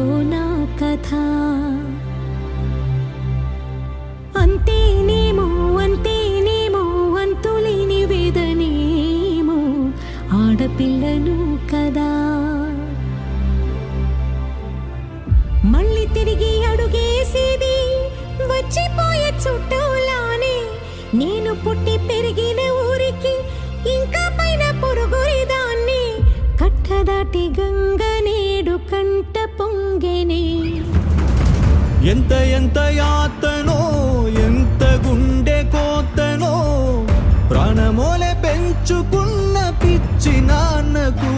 నా కథ. అంతేనేమో అంతేనేమో అంతులేని వేదనేమో ఆడపిల్లను కదా. మళ్ళీ తిరిగి అడుగేసేది వచ్చిపోయే చుట్టూలానే. నేను పుట్టి పెరిగిన ఊరికి ఇంకా పైన పొరుగురిదాన్ని. కట్టదాటి గంగ నేడు కంట పొంగెనే. ఎంత ఎంత యాతనో ఎంత గుండె కోతనో ప్రాణమోలే పెంచుకున్న పిచ్చి నాన్నకు